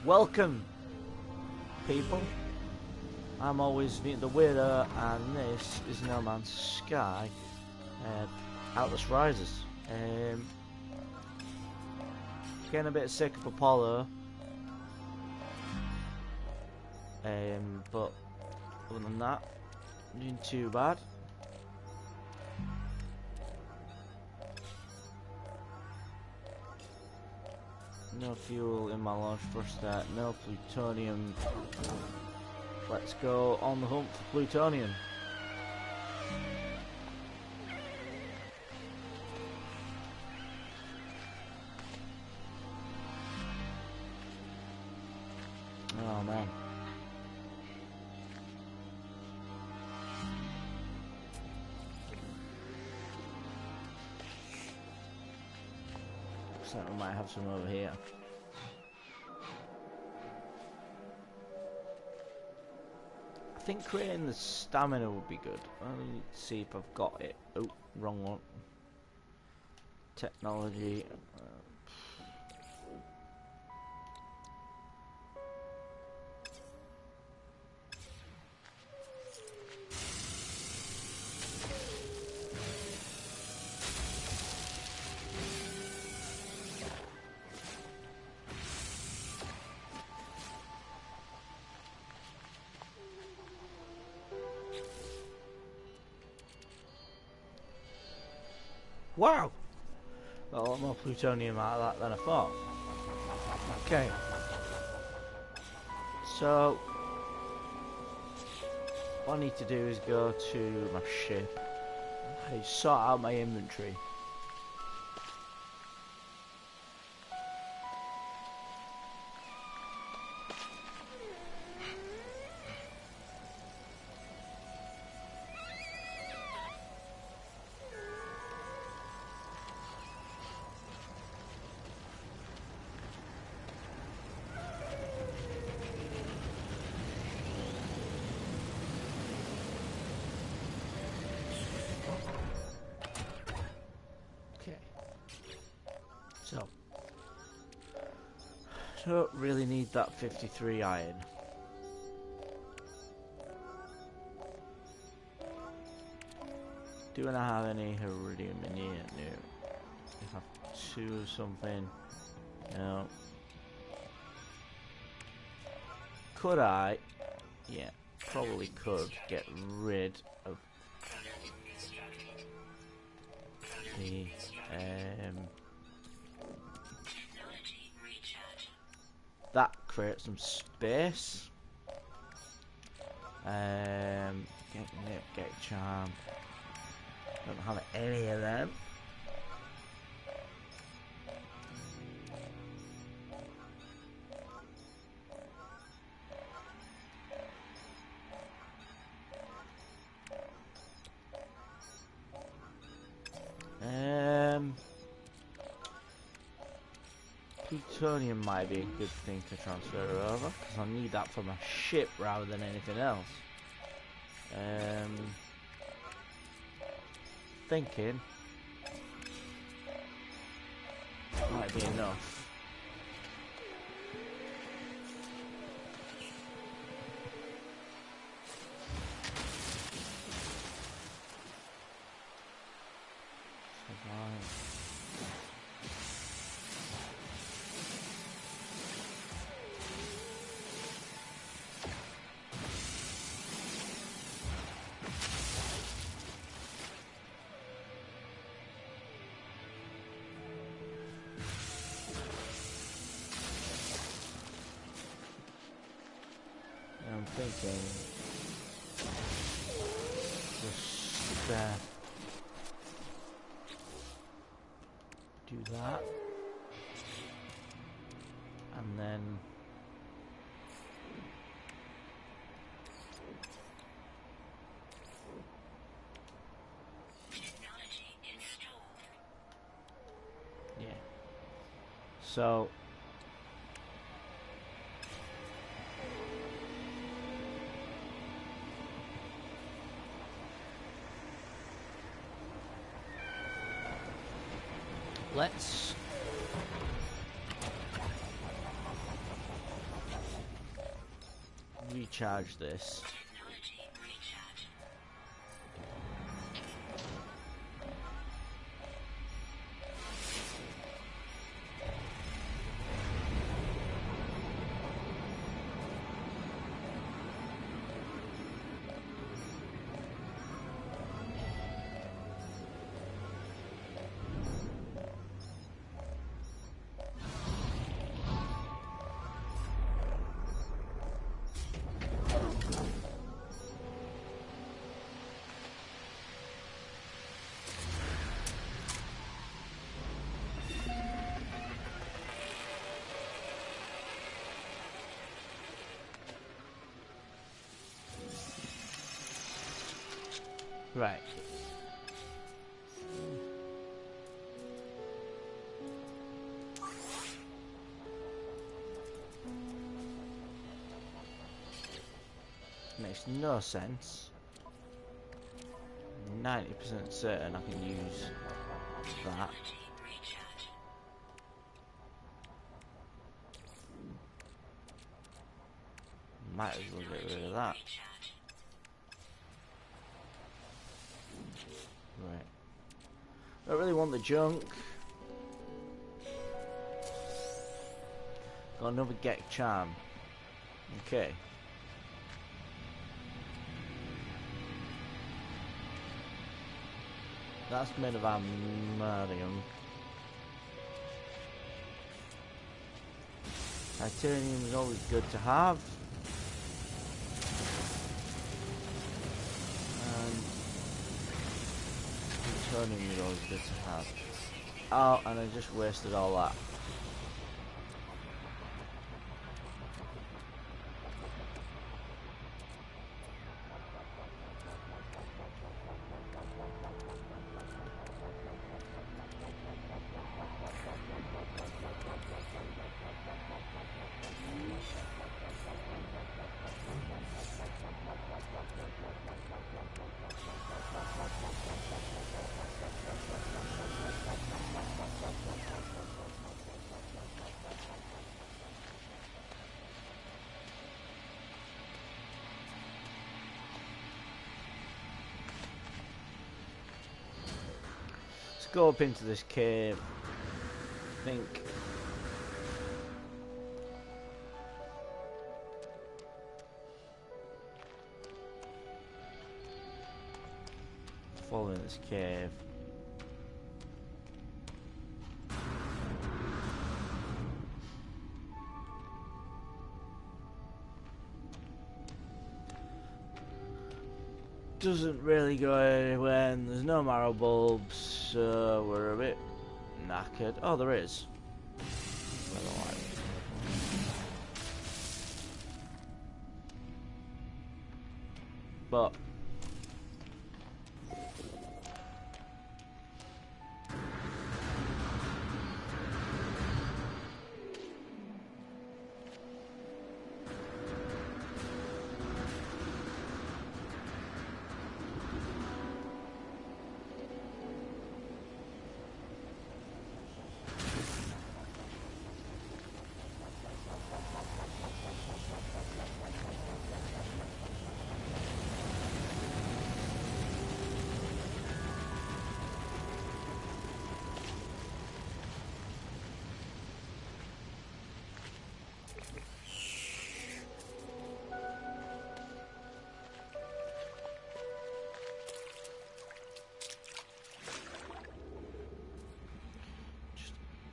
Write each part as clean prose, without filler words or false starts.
Welcome, people. I'm always the Weirdo, and this is No Man's Sky, Atlas Rises. Getting a bit sick of Apollo, but other than that, not doing too bad. No fuel in my launch thrust, no plutonium. Let's go on the hunt for plutonium. Oh man. Looks like we might have some over here. I think creating the stamina would be good. Let's see if I've got it. Oh, wrong one. Technology. Wow! Got a lot more plutonium out of that than I thought. Okay. So, what I need to do is go to my ship. I sort out my inventory. So, don't really need that 53 iron. Do I have any iridium in here? No. I have 2 or something. No. Could I? Yeah, probably could get rid of the that creates some space. Get charm. Don't have any of them. Plutonium might be a good thing to transfer over, because I need that for my ship rather than anything else. Thinking might be enough. I'm thinking just do that, and then yeah. So let's recharge this. Right. Makes no sense. 90% certain I can use that. Might as well get rid of that. Right. Don't really want the junk. Got another Get Charm. Okay. That's made of Armarium. Titanium is always good to have. And plutonium is always good to have. Oh, and I just wasted all that. Go up into this cave. I think follow this cave. Doesn't really go anywhere, and there's no marrow bulbs, so we're a bit knackered. Oh, there is. But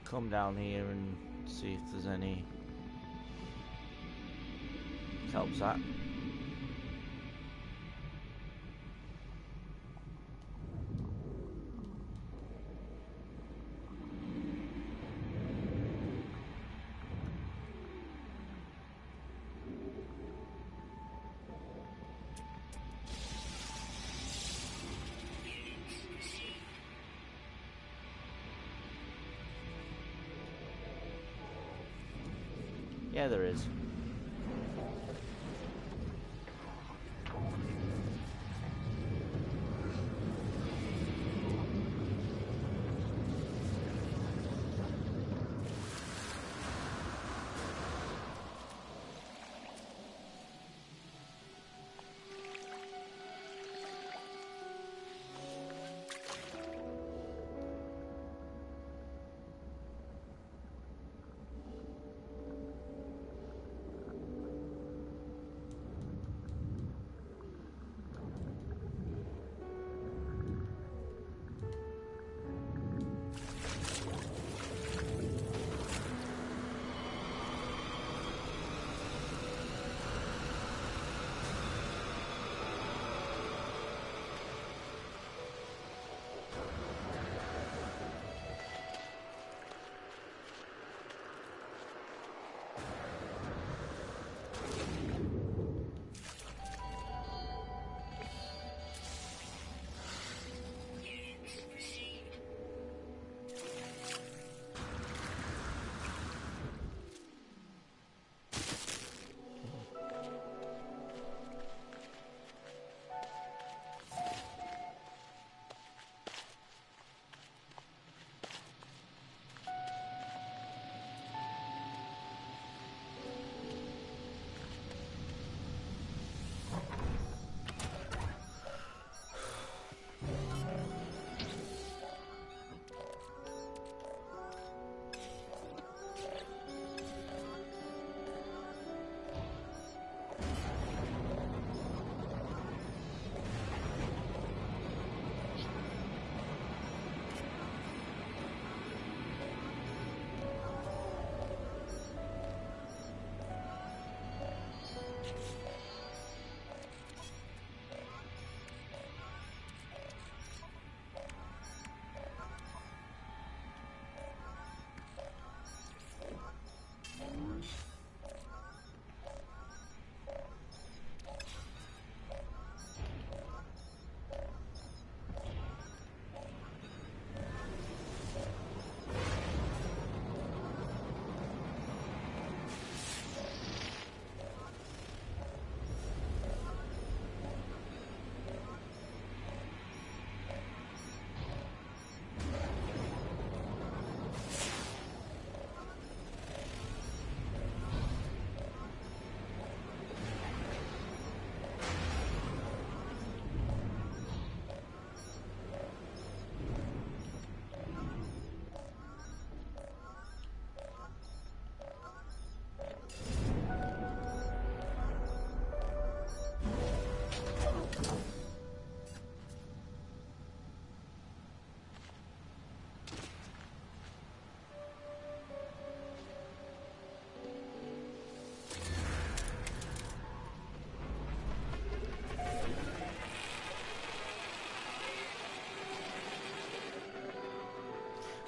come down here and see if there's any helps that. Yeah, there is.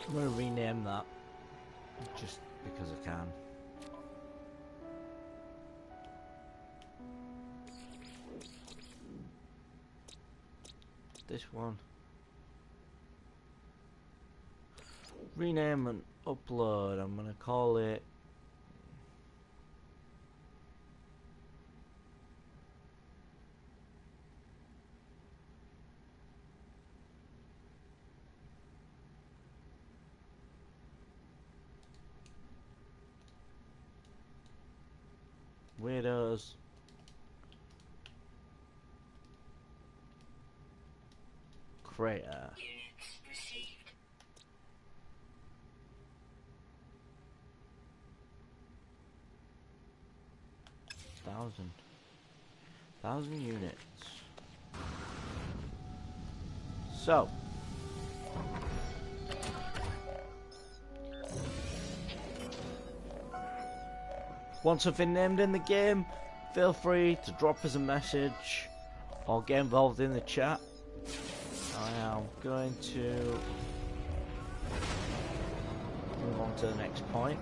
I'm going to rename that just because I can. This one. Rename and upload. I'm going to call it Weirdos Creator. 1,000 units. So once I've been named in the game, feel free to drop us a message or get involved in the chat. I am going to move on to the next point.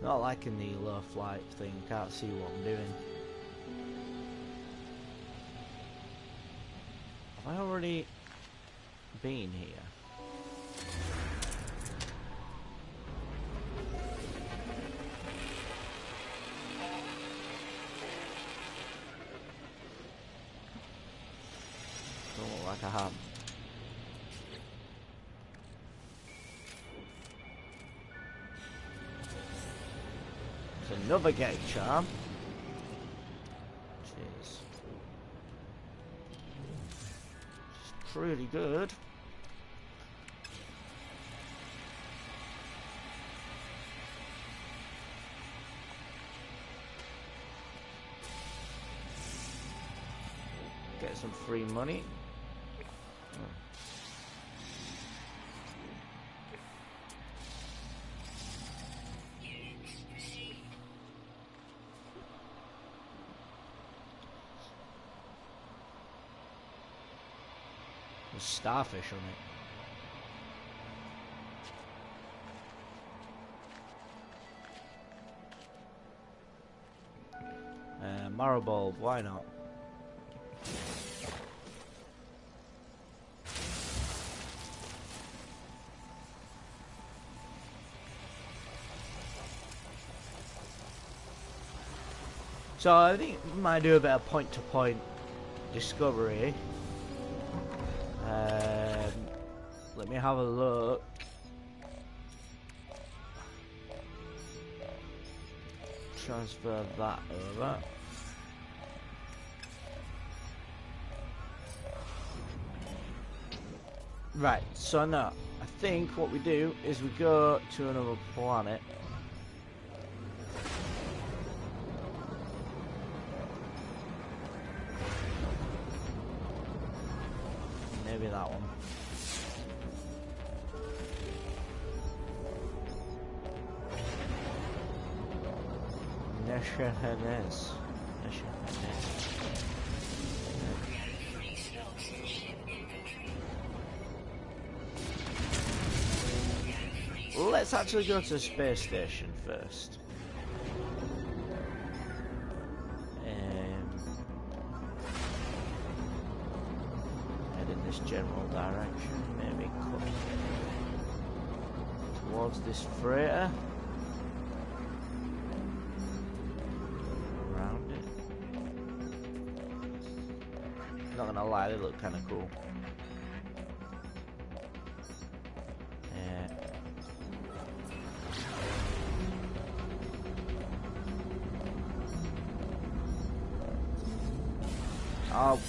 Not liking the low flight thing, can't see what I'm doing. Have I already been here? Don't look like I have. Another gate charm. Jeez. It's pretty good. Get some free money. There's starfish on it. Maribulb, why not? So I think we might do a bit of point-to-point discovery. Let me have a look. Transfer that over. Right, so now I think what we do is we go to another planet. Maybe that one. Neshahanes. Let's actually go to the space station first. Head in this general direction, maybe cut towards this freighter. Around it. Not gonna lie, they look kind of cool. Oh.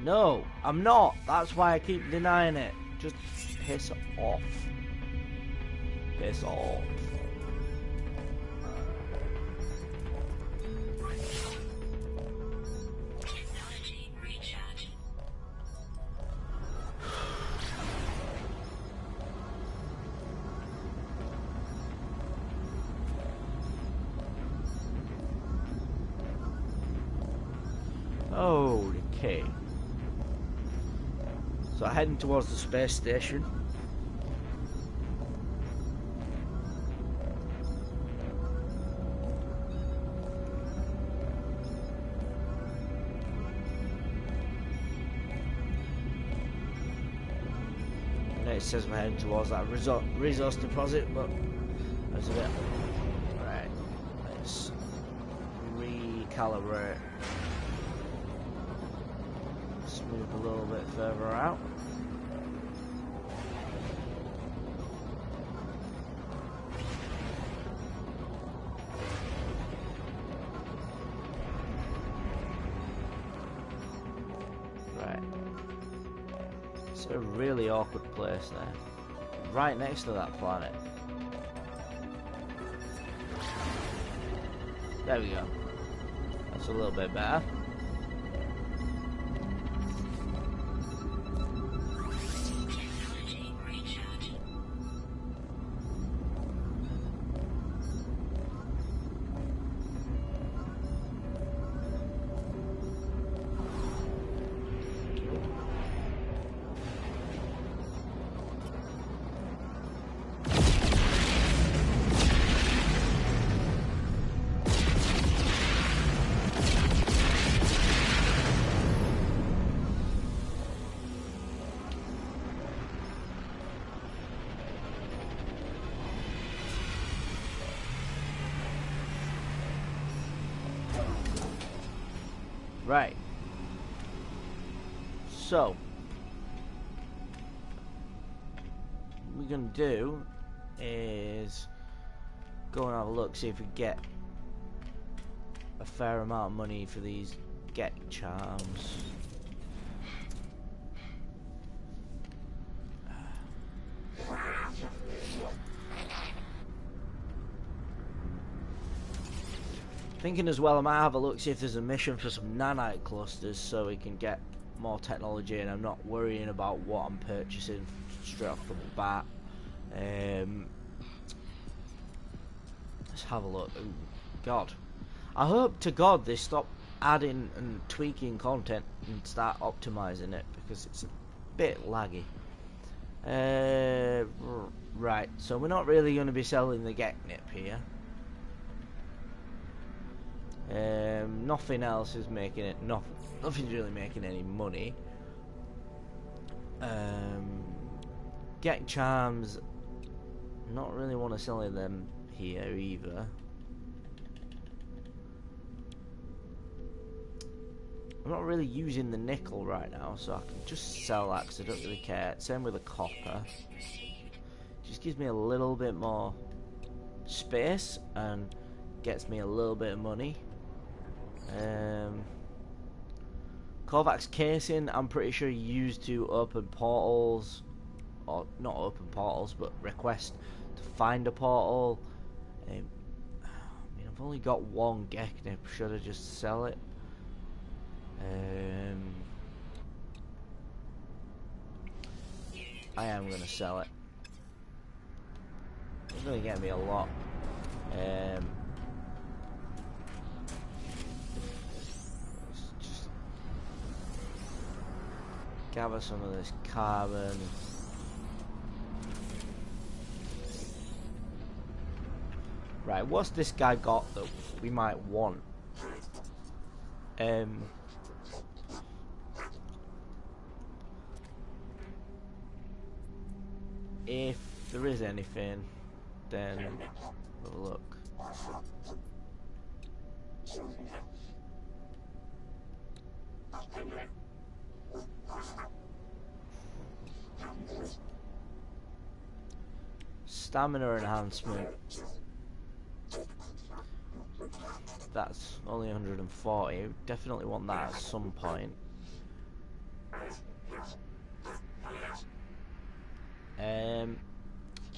No, I'm not. That's why I keep denying it. Just piss off. Piss off. Okay. So heading towards the space station. And it says we're heading towards that resource deposit, but that's a bit. Right. Let's recalibrate. Let's move a little bit further out. Right. It's a really awkward place there. Right next to that planet. There we go. That's a little bit better. Right. So, what we're gonna do is go and have a look, see if we get a fair amount of money for these get charms. Thinking as well, I might have a look, see if there's a mission for some nanite clusters so we can get more technology and I'm not worrying about what I'm purchasing straight off the bat. Let's have a look. Ooh, God. I hope to God they stop adding and tweaking content and start optimizing it because it's a bit laggy. Right, so we're not really going to be selling the Geknip here. Nothing else is making it. Nothing's really making any money. Get charms. Not really want to sell them here either. I'm not really using the nickel right now, so I can just sell that because I don't really care. Same with the copper. Just gives me a little bit more space and gets me a little bit of money. Korvax casing, I'm pretty sure used to open portals, or not open portals, but request to find a portal. I mean, I've only got one Geknip. Should I just sell it? I am gonna sell it. It's gonna get me a lot. Gather some of this carbon. Right, what's this guy got that we might want? If there is anything, then have a look. Stamina enhancement. that's only 140. Definitely want that at some point.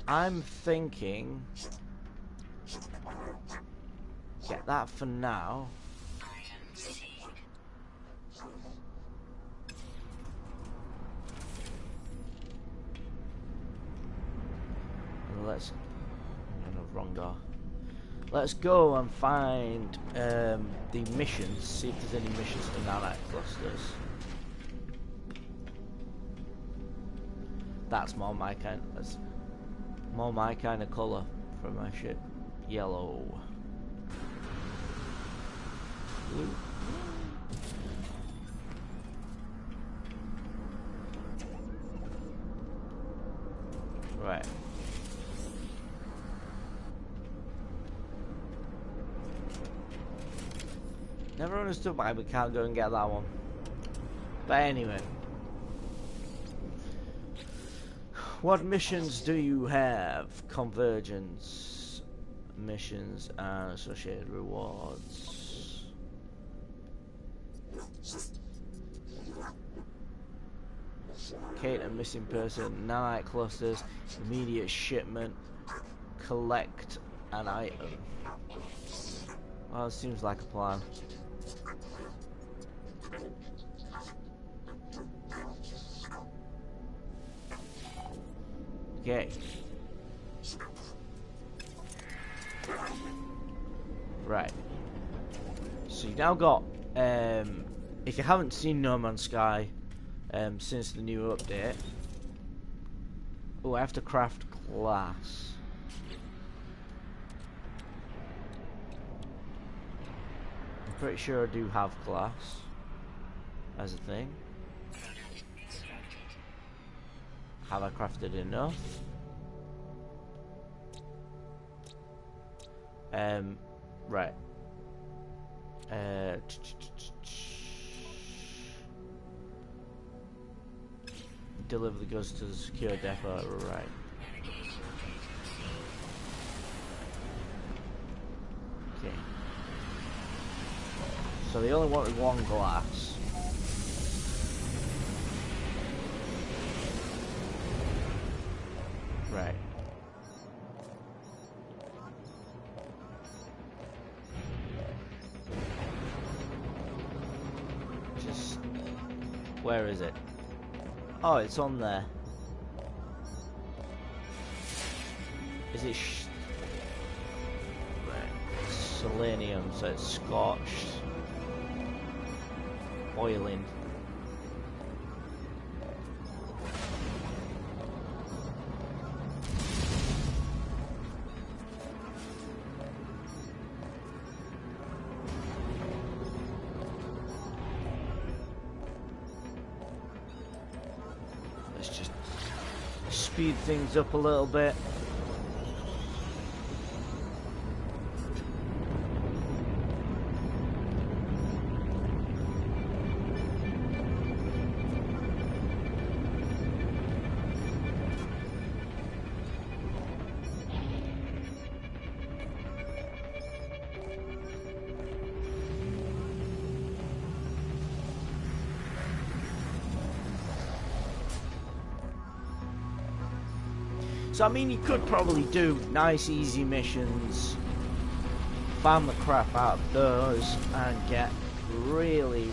I'm thinking get that for now. And let's wrong door. Let's go and find the missions. See if there's any missions to nanite clusters. That's more my kind. That's more my kind of color for my ship. Yellow. Blue. Right. Never understood why we can't go and get that one. But anyway. What missions do you have? Convergence missions and associated rewards. Locate a missing person, nanite clusters, immediate shipment, collect an item. Well, it seems like a plan. Okay. Right. So you've now got, if you haven't seen No Man's Sky since the new update, oh, I have to craft glass. I'm pretty sure I do have glass as a thing. Have I crafted enough? Right. Deliver the goods to the secure depot. Right. Okay. So they only wanted one glass. Right. Just... where is it? Oh, it's on there. Is it right. Selenium, so it's scorched. Oiling. Let's just speed things up a little bit. So I mean, you could probably do nice easy missions, farm the crap out of those, and get really,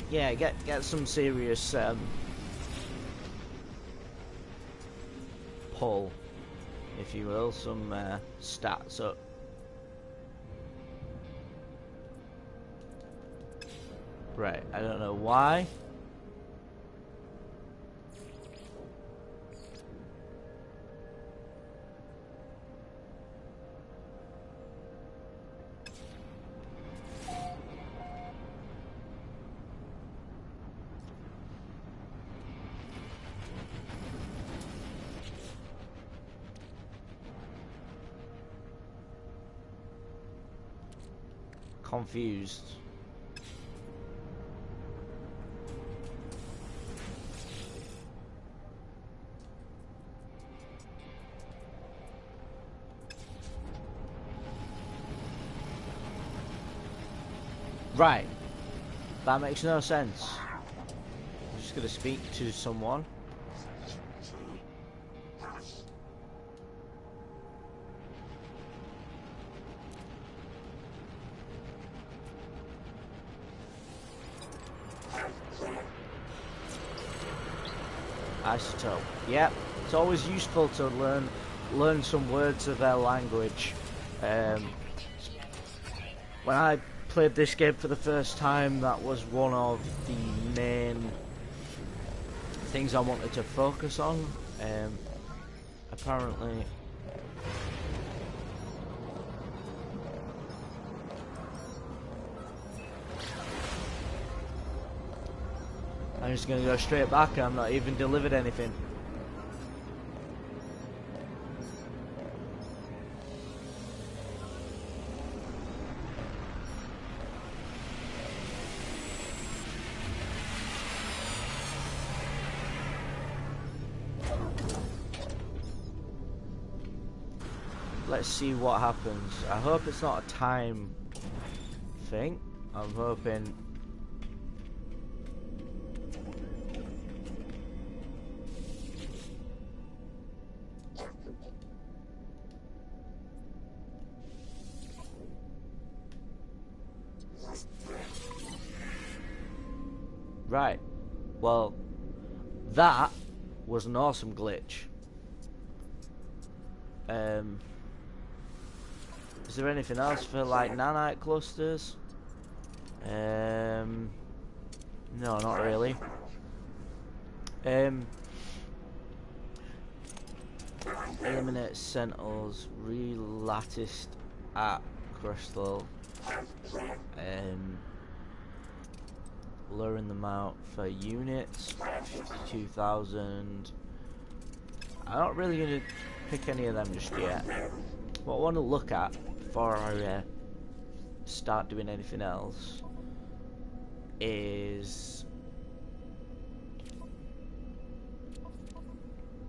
yeah, get some serious pull, if you will, some stats up. Right, I don't know why. Confused. Right. That makes no sense. I'm just gonna speak to someone. Isotope. Yep. It's always useful to learn some words of their language. When I played this game for the first time, that was one of the main things I wanted to focus on. Apparently, I'm just gonna go straight back. I'm not even delivered anything. Let's see what happens. I hope it's not a time thing. I'm hoping. Right. Well, that was an awesome glitch. Is there anything else for like nanite clusters? No, not really. Eliminate sentinels, relatticed at crystal. Luring them out for units, 52,000. I'm not really going to pick any of them just yet. What I want to look at before I start doing anything else is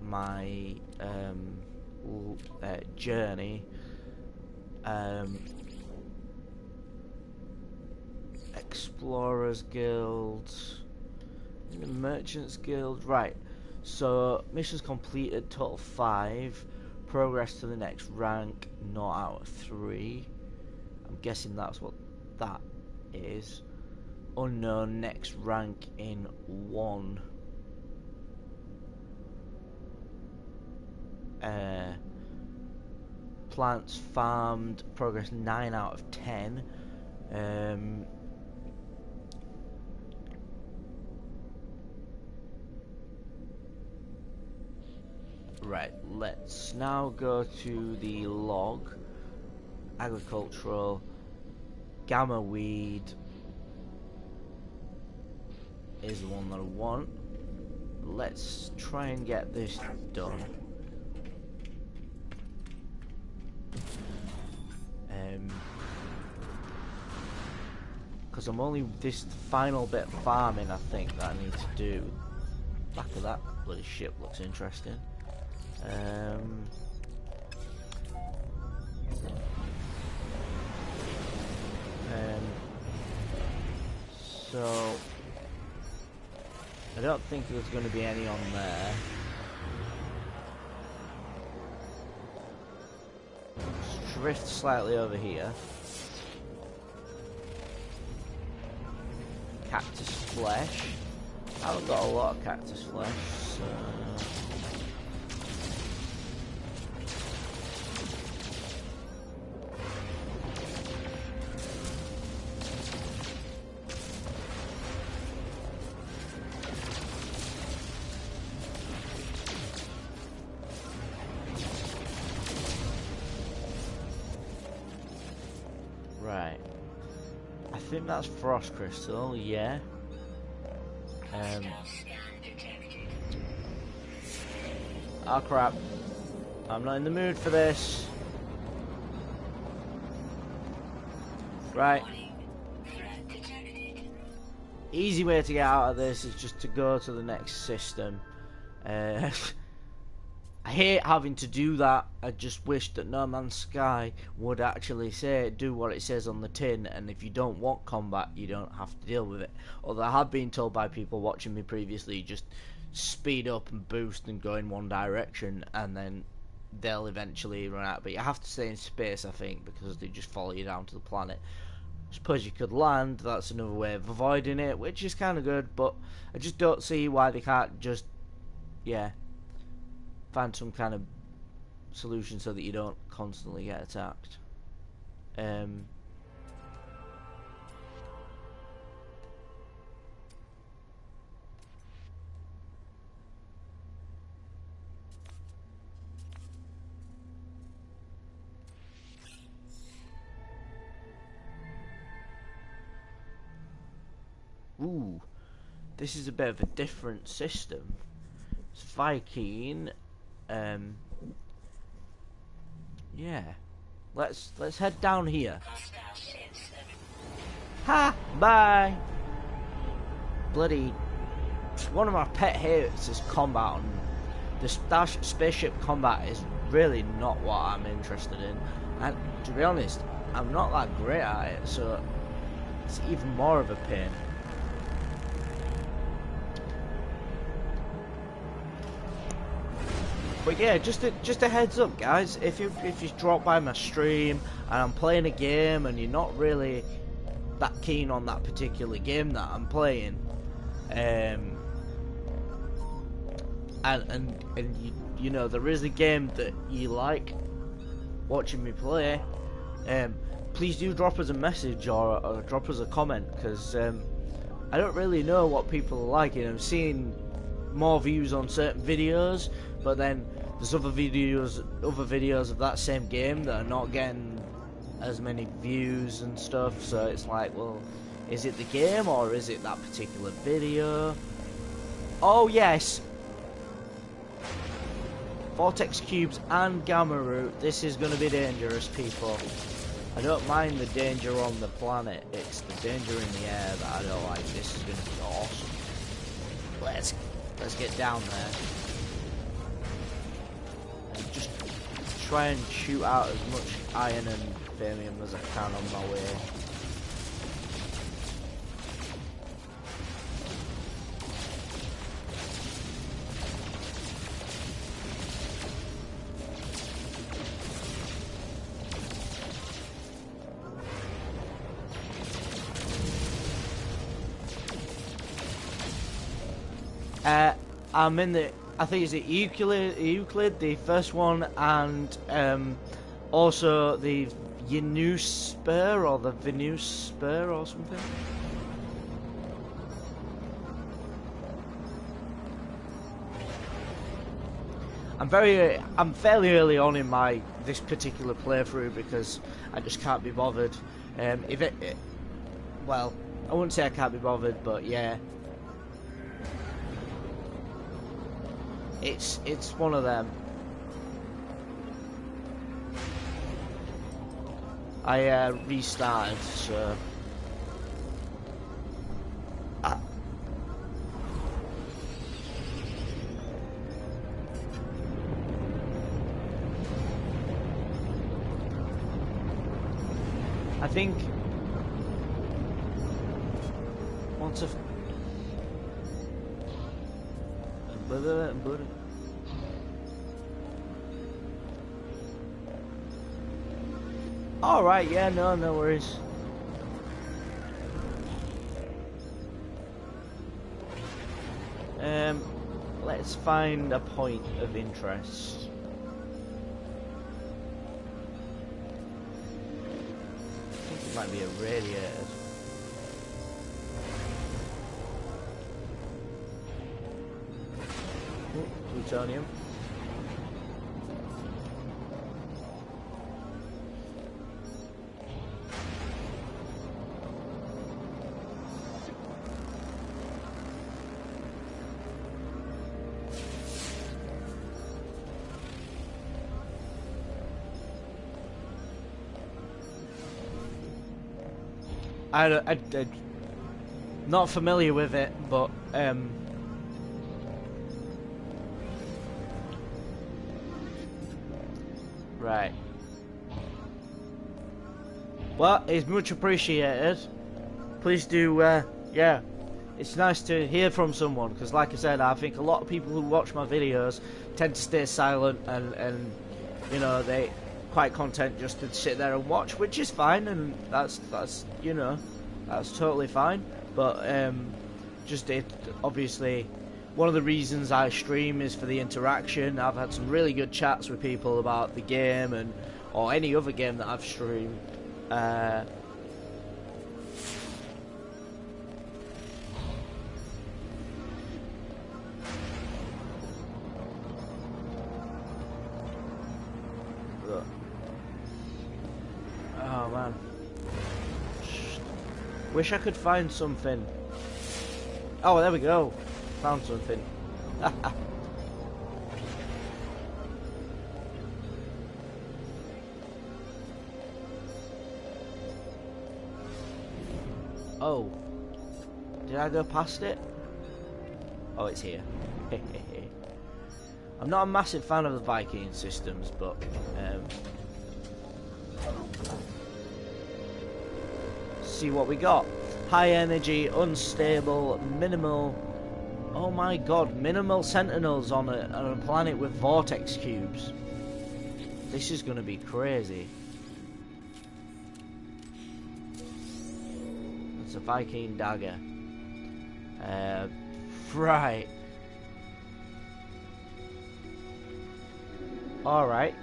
my journey. Explorers Guild, the Merchants Guild. Right, so missions completed, total 5. Progress to the next rank, 0 out of 3. I'm guessing that's what that is. Unknown, next rank in 1. Plants farmed, progress 9 out of 10. Right, let's now go to the log. Agricultural, gamma weed is the one that I want. Let's try and get this done. Because I'm only this final bit of farming, I think, that I need to do. Back of that bloody ship looks interesting. So I don't think there's going to be any on there. Let's drift slightly over here. Cactus flesh. I haven't got a lot of cactus flesh, so right. I think that's frost crystal, yeah. Oh crap. I'm not in the mood for this. Right. Easy way to get out of this is just to go to the next system. I hate having to do that. I just wish that No Man's Sky would actually do what it says on the tin, and if you don't want combat, you don't have to deal with it. Although I have been told by people watching me previously, just speed up and boost and go in one direction, and then they'll eventually run out. But you have to stay in space, I think, because they just follow you down to the planet. I suppose you could land, that's another way of avoiding it, which is kind of good, but I just don't see why they can't just, yeah, find some kind of solution so that you don't constantly get attacked. Ooh, this is a bit of a different system. It's Viking. Yeah. Let's head down here. Ha! Bye! Bloody... One of my pet hates is combat. And the spaceship combat is really not what I'm interested in. And to be honest, I'm not that great at it, so it's even more of a pain. But yeah, just a heads up, guys. If you drop by my stream and I'm playing a game and you're not really that keen on that particular game that I'm playing, and you know there is a game that you like watching me play, please do drop us a message or drop us a comment, because I don't really know what people are liking. I'm seeing more views on certain videos, but then there's other videos of that same game that are not getting as many views and stuff, so it's like, well, is it the game or is it that particular video? Oh yes, Vortex Cubes and Gamma Root. This is going to be dangerous, people. I don't mind the danger on the planet, it's the danger in the air that I don't like. This is going to be awesome. Let's get down there. And just try and shoot out as much iron and Thamium as I can on my way. I'm in the, I think it's the Euclid, the first one, and also the Venus Spur or the Venus Spur or something. I'm fairly early on in this particular playthrough because I just can't be bothered. Well, I wouldn't say I can't be bothered, but yeah. It's one of them. I restarted, so I think once I've alright, yeah, no worries. Let's find a point of interest. I think it might be a radiator. Plutonium. I'm not familiar with it, but Right. Well, it's much appreciated. Please do, yeah. It's nice to hear from someone, because like I said, I think a lot of people who watch my videos tend to stay silent and you know, they quite content just to sit there and watch, which is fine, and that's you know, that's totally fine. But just it obviously, one of the reasons I stream is for the interaction. I've had some really good chats with people about the game and or any other game that I've streamed. Oh man, wish I could find something. Oh, there we go. Found something. Oh, did I go past it? Oh, it's here. I'm not a massive fan of the Viking systems, but see what we got. High energy, unstable, minimal. Oh my god, minimal sentinels on a planet with vortex cubes. This is gonna be crazy. It's a Viking dagger. Right. Alright.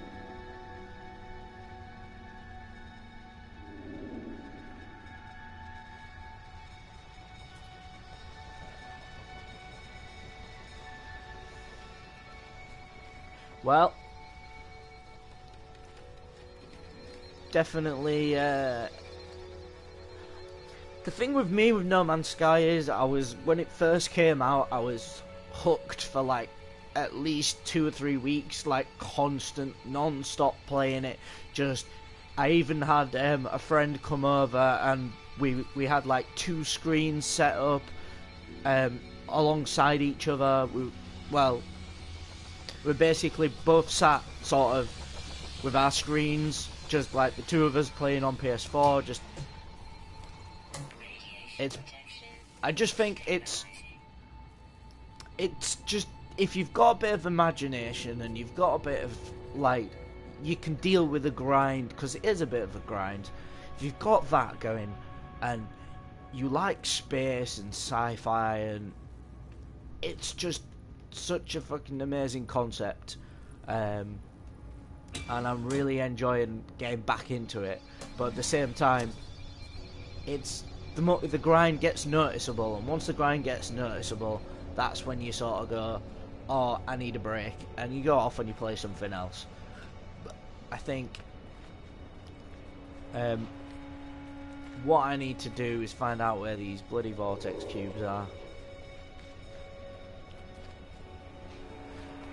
Well, definitely, the thing with me with No Man's Sky is when it first came out, I was hooked for like at least 2 or 3 weeks, like constant, non-stop playing it. I even had a friend come over and we had like 2 screens set up alongside each other. We basically both sat sort of with our screens, just like the 2 of us playing on PS4. I just think it's just, if you've got a bit of imagination and you've got a bit of like, you can deal with the grind, because it is a bit of a grind. If you've got that going and you like space and sci-fi, and it's just such a fucking amazing concept, and I'm really enjoying getting back into it. But at the same time, it's the grind gets noticeable, and once the grind gets noticeable, that's when you sort of go, oh, I need a break, and you go off and you play something else. But I think what I need to do is find out where these bloody vortex cubes are.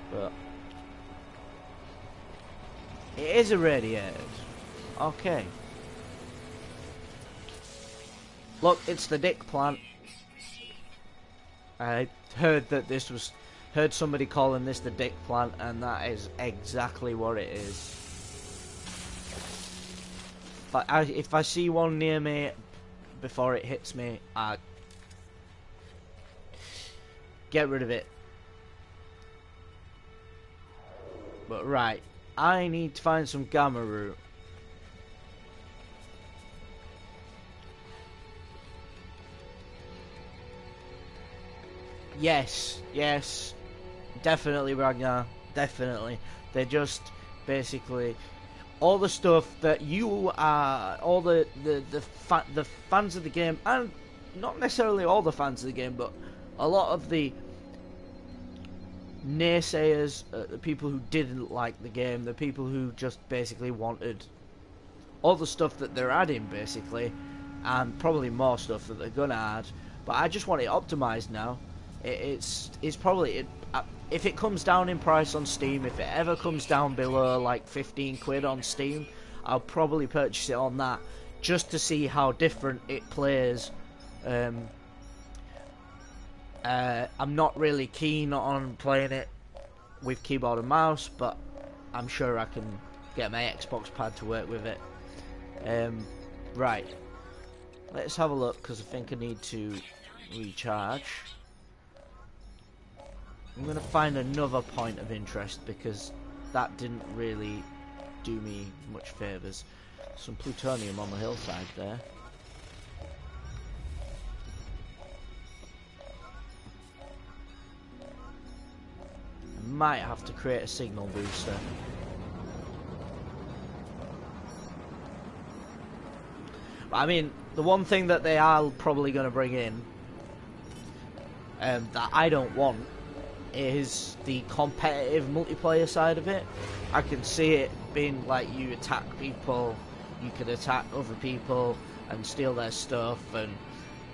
But it is irradiated. Okay. Look, it's the dick plant. I heard somebody calling this the dick plant, and that is exactly what it is. If I see one near me before it hits me, I get rid of it. But right, I need to find some gamma root. Yes, definitely, Ragnar, definitely. They're just basically all the stuff that you are, all the fans of the game, and not necessarily all the fans of the game, but a lot of the naysayers, the people who didn't like the game, the people who just basically wanted all the stuff that they're adding, basically, and probably more stuff that they're gonna add. But I just want it optimized now. It's probably if it comes down in price on Steam, if it ever comes down below like 15 quid on Steam, I'll probably purchase it on that, just to see how different it plays. I'm not really keen on playing it with keyboard and mouse, but I'm sure I can get my Xbox pad to work with it. Right. Let's have a look, because I think I need to recharge. I'm going to find another point of interest, because that didn't really do me much favours. Some plutonium on the hillside there. I might have to create a signal booster. I mean, the one thing that they are probably going to bring in that I don't want is the competitive multiplayer side of it. I can see it being like you attack people, you can attack other people and steal their stuff, and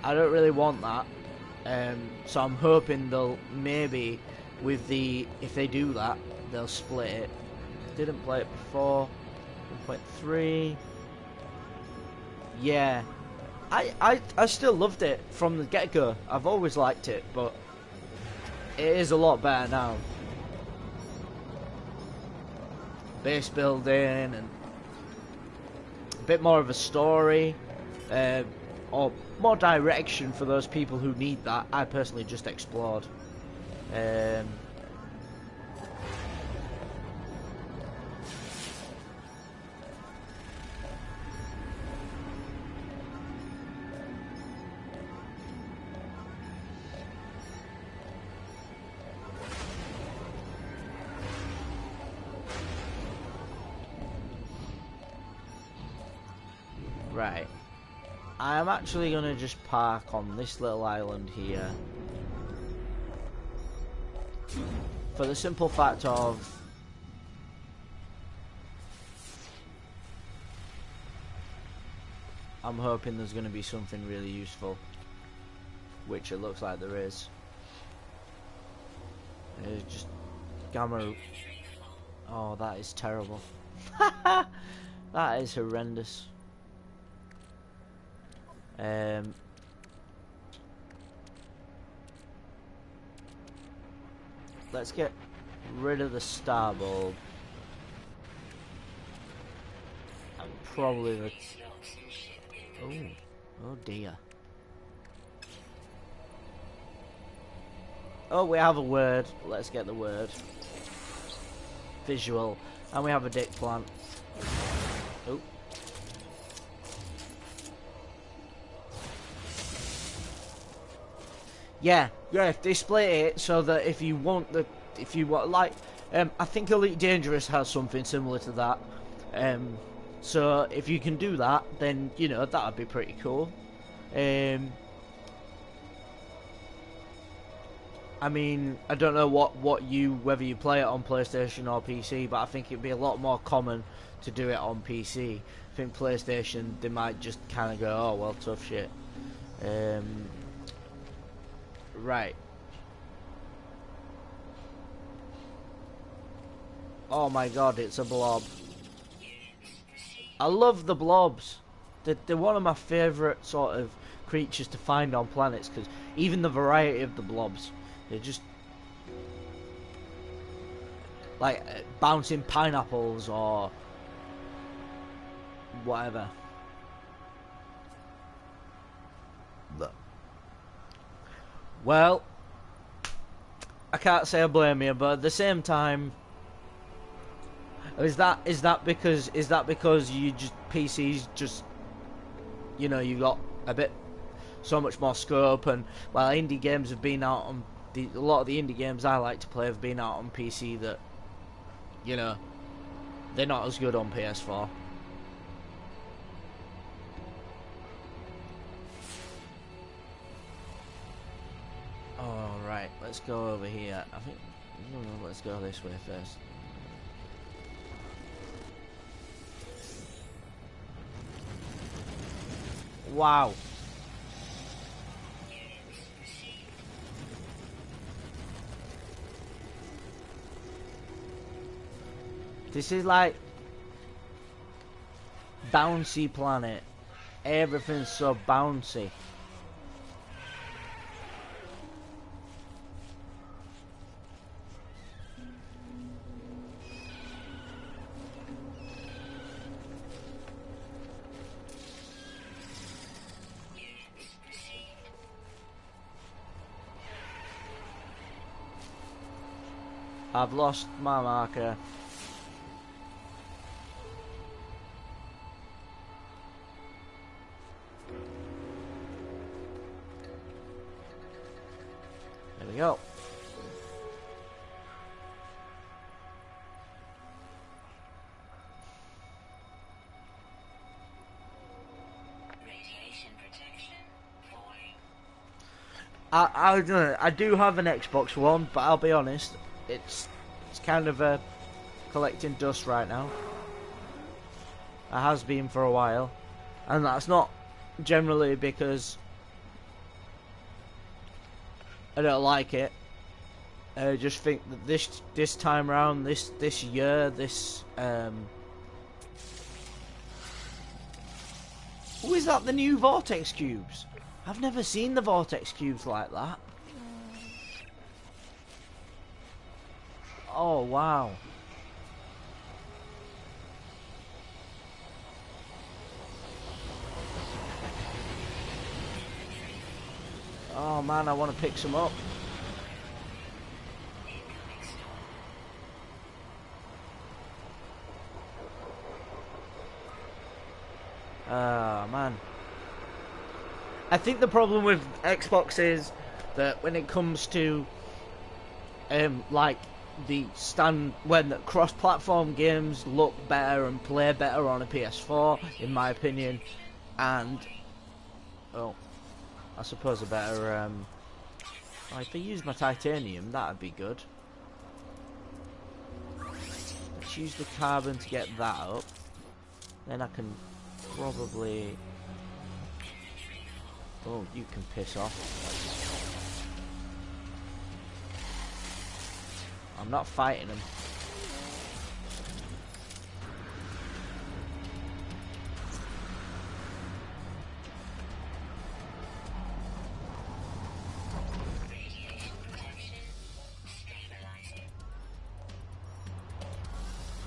I don't really want that. So I'm hoping they'll maybe, with the, if they do that, they'll split it. Didn't play it before. 1.3. Yeah, I still loved it from the get-go. I've always liked it, but it is a lot better now. Base building and a bit more of a story, or more direction for those people who need that. I personally just explored. Right, I'm actually going to just park on this little island here for the simple fact of I'm hoping there's going to be something really useful, which it looks like there is. It's just gamma. Oh, that is terrible. That is horrendous. Let's get rid of the star bulb. And probably the... Oh dear. Oh, we have a word. Let's get the word. Visual. And we have a dick plant. Oh. Yeah, if they split it so that if you want like, I think Elite Dangerous has something similar to that. So if you can do that, then you know that would be pretty cool. I mean, I don't know whether you play it on PlayStation or PC, but I think it'd be a lot more common to do it on PC. I think PlayStation, they might just kind of go, oh well, tough shit. Right. Oh my god, it's a blob. I love the blobs. They're one of my favourite sort of creatures to find on planets, because even the variety of the blobs, they're just like bouncing pineapples or whatever. Well, I can't say I blame you, but at the same time, is that because you just PCs just, you know, you got a bit so much more scope, and while indie games have been out on a lot of the indie games I like to play have been out on PC that, you know, they're not as good on PS4. Alright, let's go over here. I think, no, let's go this way first. Wow. This is like bouncy planet. Everything's so bouncy. I've lost my marker. There we go. I do have an Xbox One, but I'll be honest, it's kind of collecting dust right now. It has been for a while, and that's not generally because I don't like it. I just think that this time around, this year, oh, is that the new Vortex cubes? I've never seen the Vortex cubes like that. Oh, wow. Oh man, I want to pick some up. Man. I think the problem with Xbox is that when it comes to like when the cross-platform games look better and play better on a PS4, in my opinion, and I suppose a better if I use my titanium, that'd be good. Let's use the carbon to get that up. Then I can probably... Oh, you can piss off. I'm not fighting him.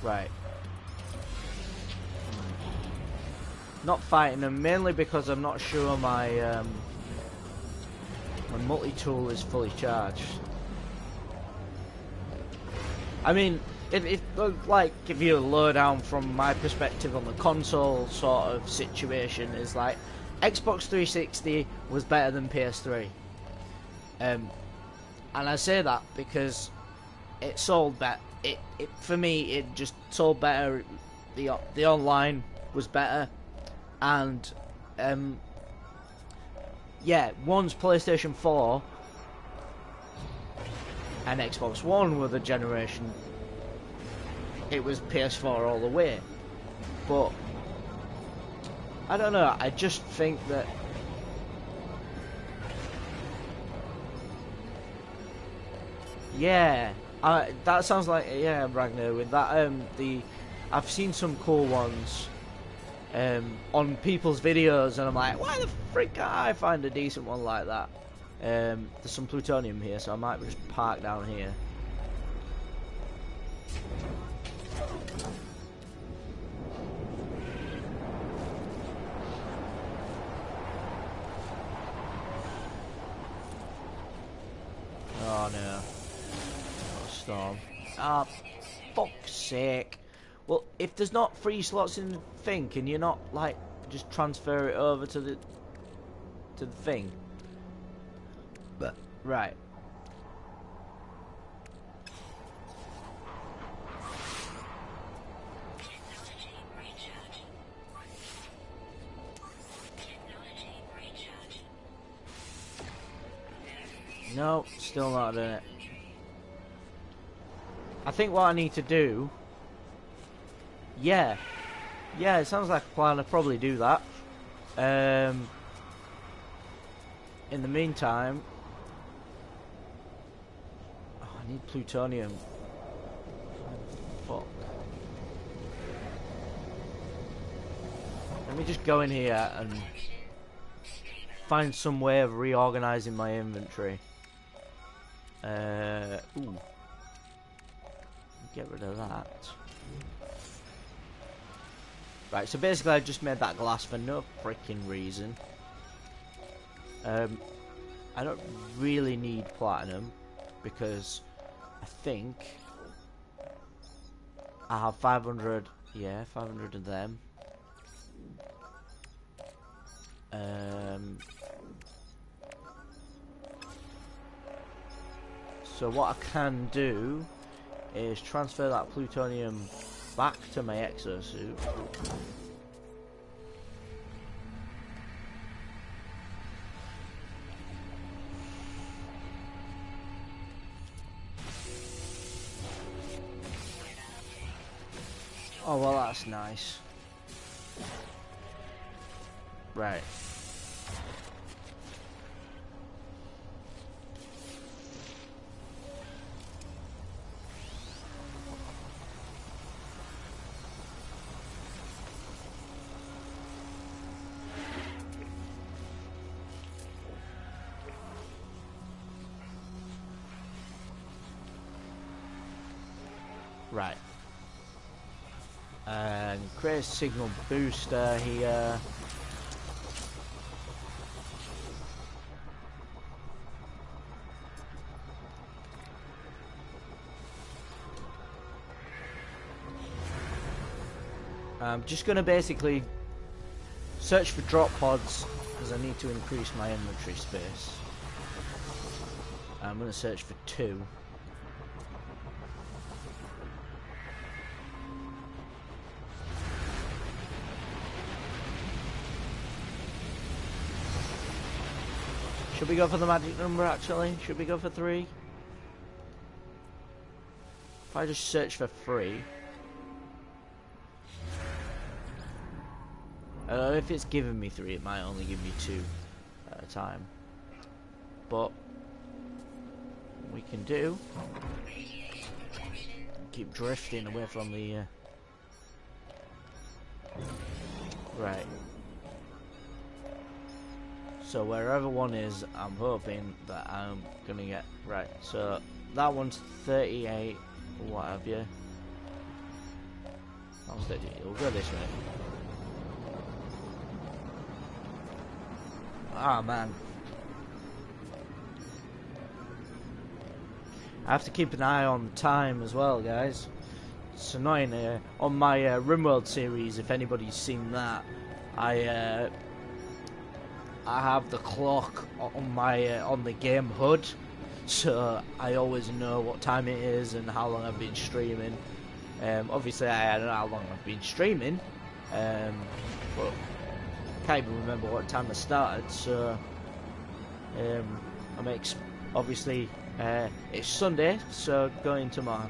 Right. Not fighting them, mainly because I'm not sure my my multi-tool is fully charged. I mean, if like give you a lowdown from my perspective on the console sort of situation, is like Xbox 360 was better than PS3, and I say that because it sold better. It for me, it just sold better. The online was better. And yeah, one's PlayStation 4 and Xbox One were the generation. It was PS4 all the way. But I don't know, I just think that yeah, that sounds like, yeah, Ragnar, with that I've seen some cool ones on people's videos, and I'm like, why the frick can't I find a decent one like that? There's some plutonium here, so I might just park down here. Oh no. Oh, storm. Ah, fuck's sake. Well, if there's not 3 slots in the thing, can you not, like, just transfer it over to the thing? But right. No, still not doing it. I think what I need to do... Yeah, it sounds like a plan. I'll probably do that. In the meantime, I need plutonium. Fuck. Let me just go in here and find some way of reorganizing my inventory. Ooh. Get rid of that. Right, so basically I just made that glass for no freaking reason. I don't really need platinum because I think I have 500. Yeah, 500 of them. So what I can do is transfer that plutonium back to my exosuit. Oh well, that's nice. Right. Right. And create a signal booster here. I'm just going to basically search for drop pods because I need to increase my inventory space. I'm going to search for 2. Should we go for the magic number actually? Should we go for 3? If I just search for 3. If it's giving me 3, it might only give me 2 at a time. But we can do. Keep drifting away from the. Right. So wherever one is, I'm hoping that I'm gonna get right. So that one's 38, or what have you. That one's 38. We'll go this way. Ah man, I have to keep an eye on time as well, guys. It's annoying. On my RimWorld series, if anybody's seen that, I have the clock on my on the game HUD, so I always know what time it is and how long I've been streaming. Obviously, I don't know how long I've been streaming, but can't even remember what time I started. So obviously it's Sunday, so going to my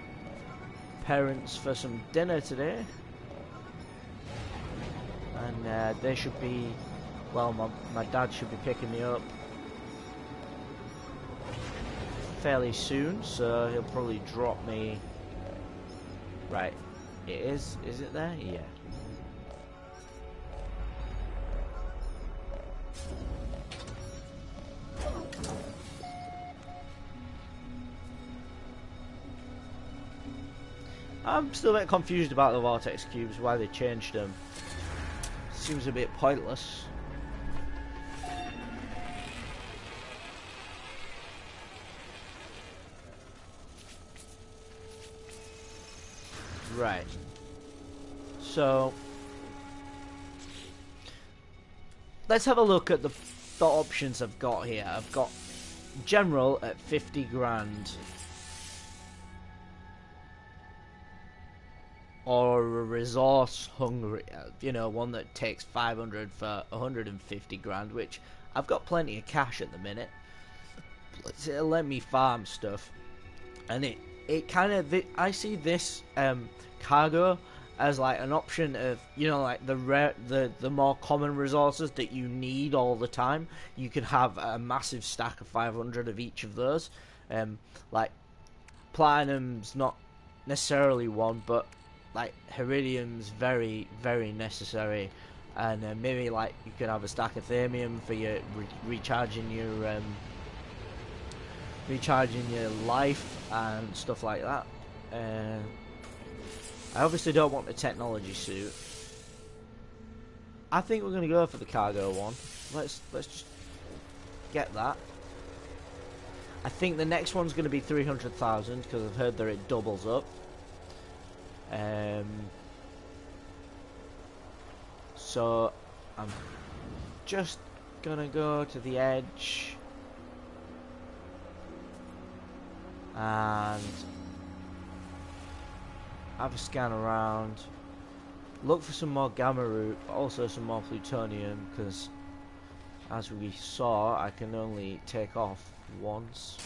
parents for some dinner today, and they should be. Well, my dad should be picking me up fairly soon, so he'll probably drop me. Right, it is. Is it there? Yeah. I'm still a bit confused about the vortex cubes, why they changed them. Seems a bit pointless. Right. So let's have a look at the options I've got here. I've got general at 50 grand. Or a resource hungry, you know, one that takes 500 for 150 grand, which I've got plenty of cash at the minute. It'll let me farm stuff, and it kind of, I see this cargo as like an option of, you know, like the more common resources that you need all the time. You can have a massive stack of 500 of each of those. Like platinum's not necessarily one, but like Iridium's very, very necessary, and maybe like you could have a stack of Thermium for your recharging your life and stuff like that. I obviously don't want the technology suit. I think we're gonna go for the cargo one. Let's just get that. I think the next one's gonna be 300,000 because I've heard that it doubles up. So I'm just gonna go to the edge and have a scan around, look for some more gamma root, but also some more plutonium, because as we saw, I can only take off once.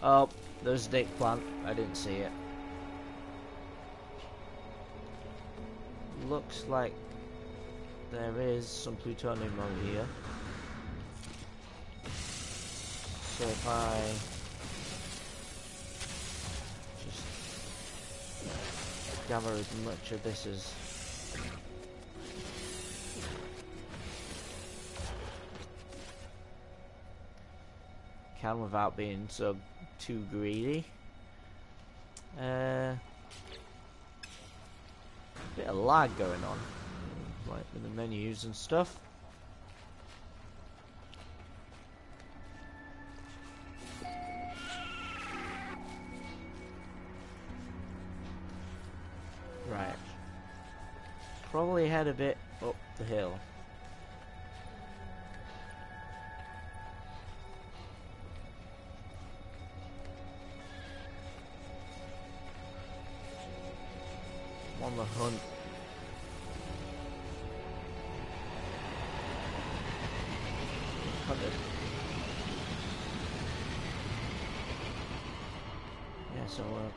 Oh, there's a dick plant. I didn't see it. Looks like there is some plutonium over here. So if I just gather as much of this as can without being so too greedy. Bit of lag going on, like with the menus and stuff. Right. Probably head a bit up the hill. On the hunt. Hunted. Yeah, so we're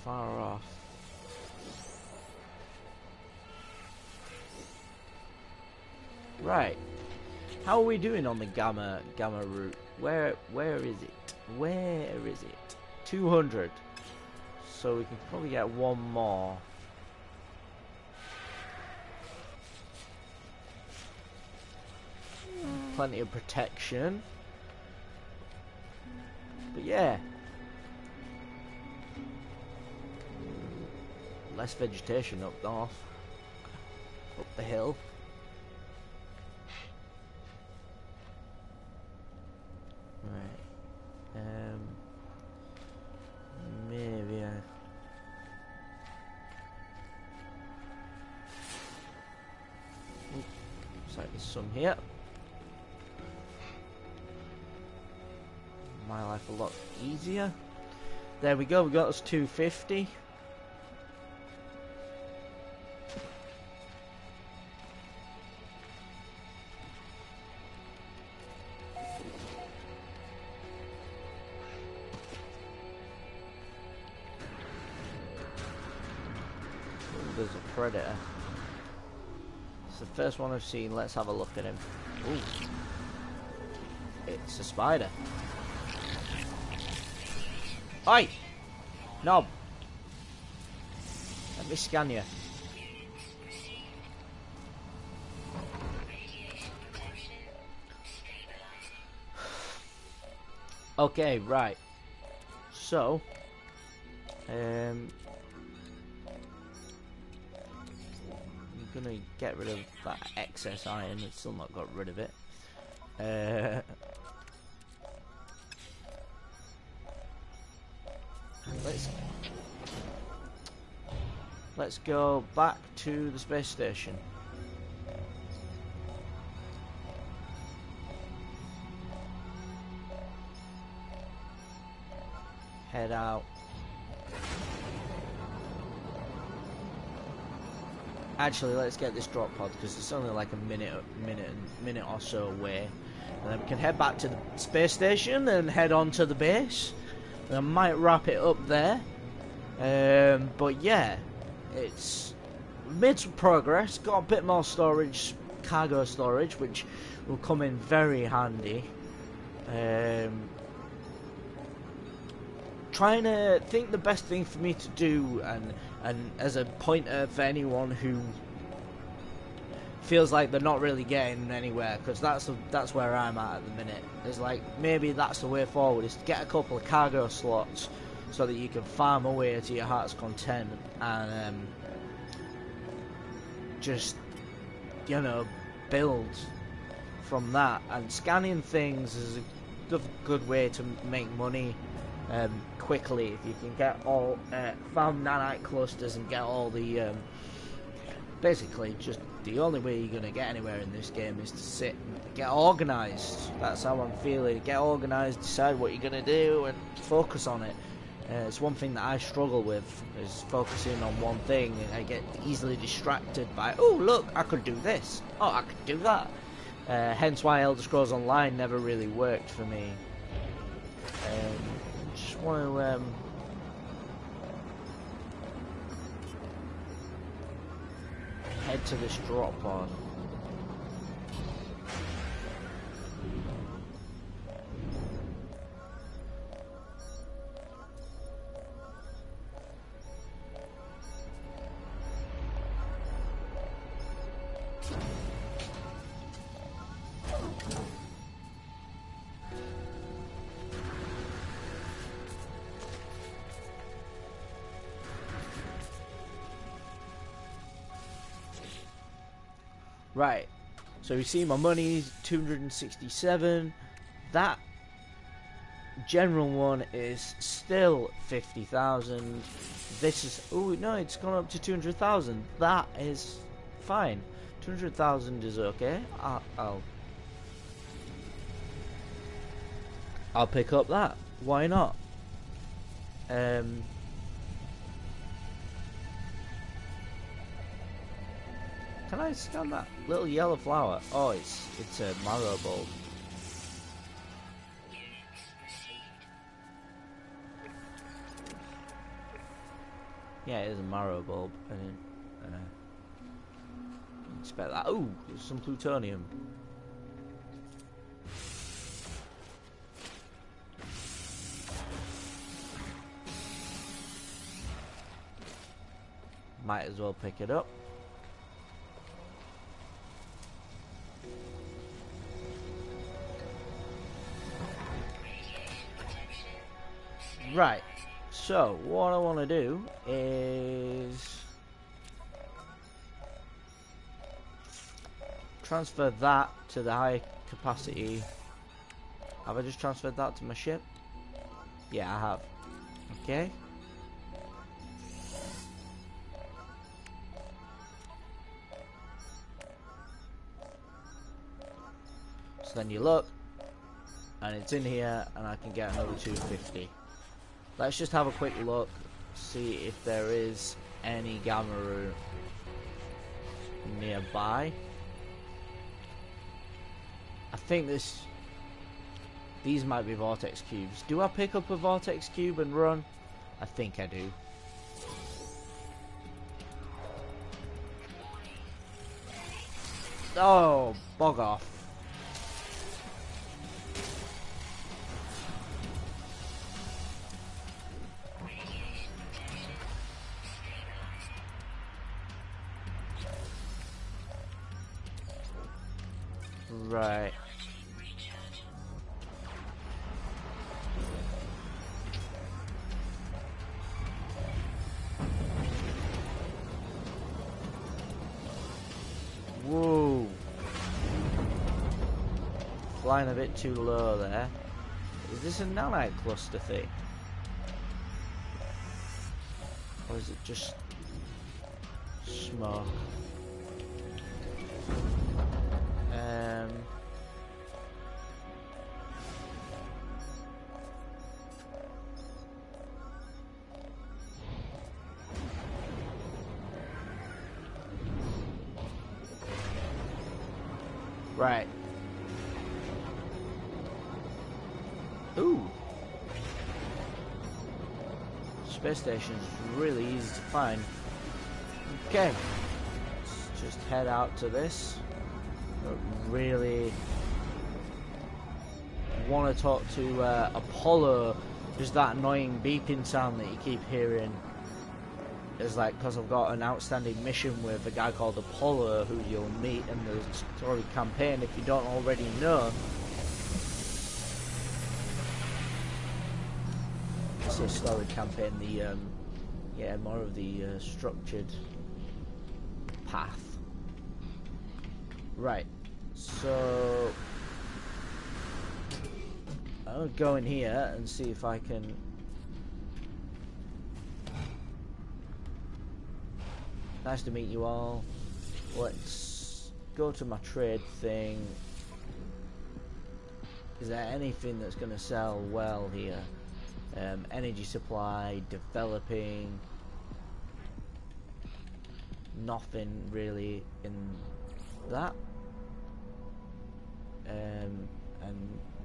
far off. Right. How are we doing on the gamma route? Where is it? Where is it? 200. So we can probably get one more. Plenty of protection. But yeah. Less vegetation up north. Up the hill. Right. Maybe I... Looks like there's some here. My life a lot easier. There we go, we got us 250. There's a predator. It's the first one I've seen. Let's have a look at him. Ooh. It's a spider. Oi! Knob! Let me scan you. Okay, right. So, I'm gonna get rid of that excess iron. I've still not got rid of it. Let's go back to the space station. Head out. Actually, let's get this drop pod because it's only like a minute or so away, and then we can head back to the space station and head on to the base. And I might wrap it up there. But yeah, it's made some progress. Got a bit more storage, cargo storage, which will come in very handy. Trying to think the best thing for me to do, and as a pointer for anyone who feels like they're not really getting anywhere, because that's where I'm at the minute. It's like maybe that's the way forward, is to get a couple of cargo slots so that you can farm away to your heart's content and just, you know, build from that. And scanning things is a good way to make money. quickly. If you can get all farm nanite clusters and get all the basically just the only way you're gonna get anywhere in this game is to sit and get organised. That's how I'm feeling. Get organised, decide what you're gonna do, and focus on it. It's one thing that I struggle with, is focusing on one thing, and I get easily distracted by, oh look, I could do this, oh I could do that. Hence why Elder Scrolls Online never really worked for me. Just want to head to this drop pod. Right, so you see my money's 267. That general one is still 50,000. This is, oh no, it's gone up to 200,000. That is fine. 200,000 is okay. I'll pick up that. Why not? Can I scan that little yellow flower? Oh, it's a marrow bulb. Yeah, it is a marrow bulb. I didn't expect that. Oh, there's some plutonium. Might as well pick it up. Right, so what I want to do is transfer that to the high capacity. Have I just transferred that to my ship? Yeah, I have. Okay. So then you look, and it's in here, and I can get another 250. Let's just have a quick look, see if there is any Gamma nearby. I think these might be vortex cubes. Do I pick up a vortex cube and run? I think I do. Oh, bog off. Right. Whoa. Flying a bit too low there. Is this a nanite cluster thing? Or is it just smoke? Right. Ooh. Space station is really easy to find. Okay. Let's just head out to this. I really want to talk to Apollo. There's that annoying beeping sound that you keep hearing. It's like because I've got an outstanding mission with a guy called Apollo who you'll meet in the story campaign if you don't already know. It's a story campaign, the yeah, more of the structured path. Right, so I'll go in here and see if I can Nice to meet you all. Let's go to my trade thing. Is there anything that's going to sell well here? Energy supply, developing. Nothing really in that. And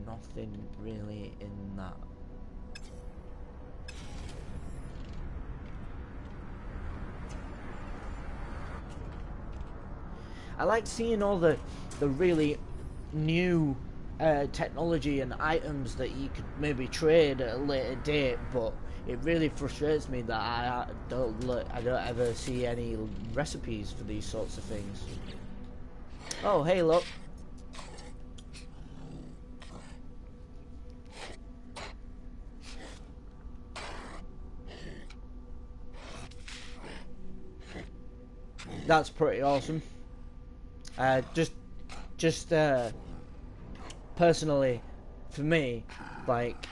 nothing really in that. I like seeing all the really new technology and items that you could maybe trade at a later date, but it really frustrates me that I don't ever see any recipes for these sorts of things. Oh, hey, look. That's pretty awesome. Just personally, for me, like,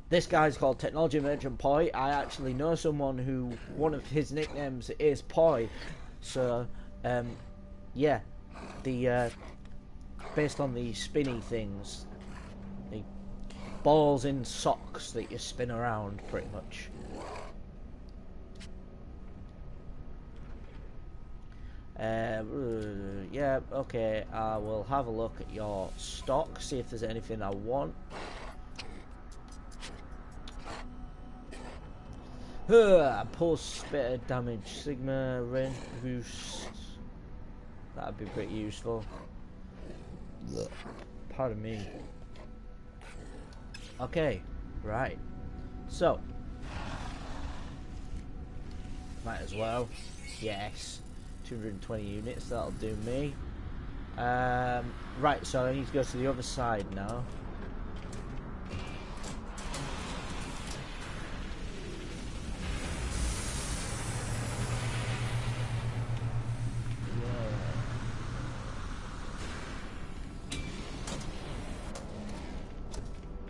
this guy's called Technology Merchant Poi. I actually know someone who one of his nicknames is Poi. So, yeah, the based on the spinny things, the balls in socks that you spin around, pretty much. Yeah, okay, I will have a look at your stock, see if there's anything I want. Pulse spitter damage, Sigma range boost. That'd be pretty useful. Pardon me. Okay, right. So, might as well. Yes. 220 units, that'll do me. Right, so I need to go to the other side now.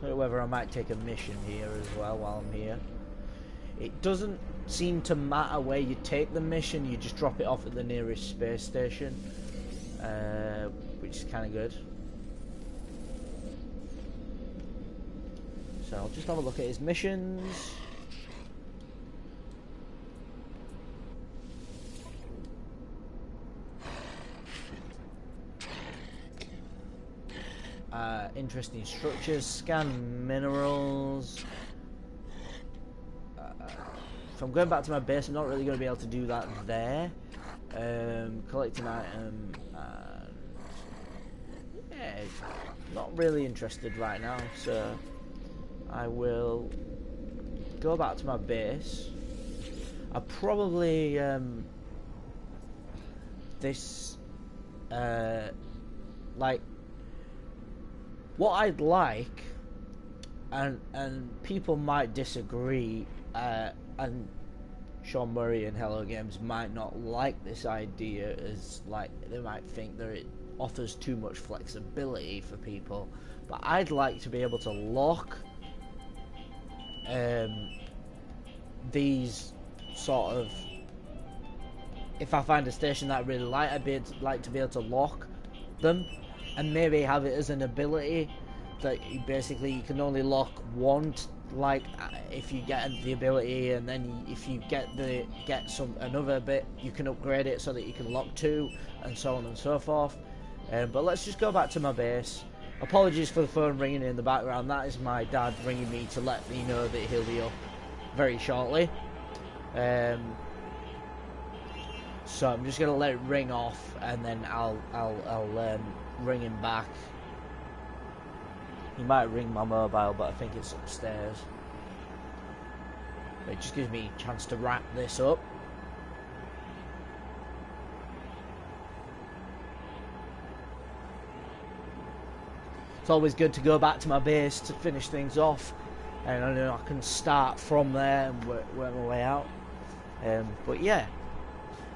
Whether I might take a mission here as well while I'm here. It doesn't seem to matter where you take the mission, you just drop it off at the nearest space station, which is kind of good. So I'll just have a look at his missions. Interesting structures, scan minerals. If I'm going back to my base, I'm not really going to be able to do that there. Collecting item. Yeah, not really interested right now, so I will go back to my base. I probably like what I'd like, and people might disagree, and Sean Murray and Hello Games might not like this idea, as like they might think that it offers too much flexibility for people, but I'd like to be able to lock these sort of, if I find a station that I really like, like to be able to lock them and maybe have it as an ability that you can only lock one, like if you get the ability, and then if you get another bit, you can upgrade it so that you can lock two, and so on and so forth. But let's just go back to my base. Apologies for the phone ringing in the background. That is my dad ringing me to let me know that he'll be up very shortly. So I'm just gonna let it ring off, and then I'll ring him back. He might ring my mobile, but I think it's upstairs. But it just gives me a chance to wrap this up. It's always good to go back to my base to finish things off, and I know I can start from there and work my way out. But yeah,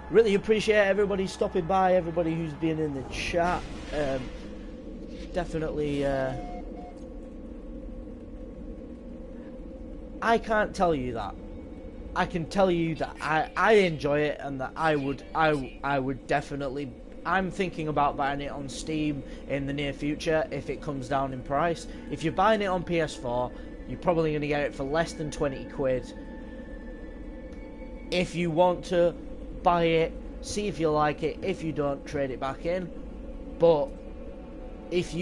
really appreciate everybody stopping by, everybody who's been in the chat. Definitely, I can't tell you that I can tell you that I enjoy it, and that I would definitely. I'm thinking about buying it on Steam in the near future if it comes down in price. If you're buying it on PS4, you're probably going to get it for less than 20 quid. If you want to buy it, see if you like it. If you don't, trade it back in. But if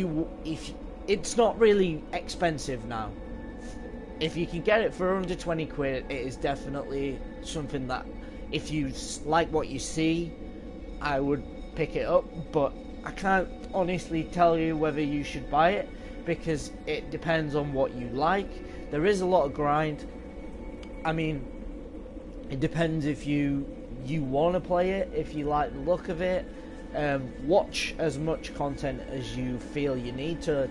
it's not really expensive now. If you can get it for under 20 quid, it is definitely something that, if you like what you see, I would pick it up. But I can't honestly tell you whether you should buy it, because it depends on what you like. There is a lot of grind. I mean, it depends if you want to play it, if you like the look of it. Watch as much content as you feel you need to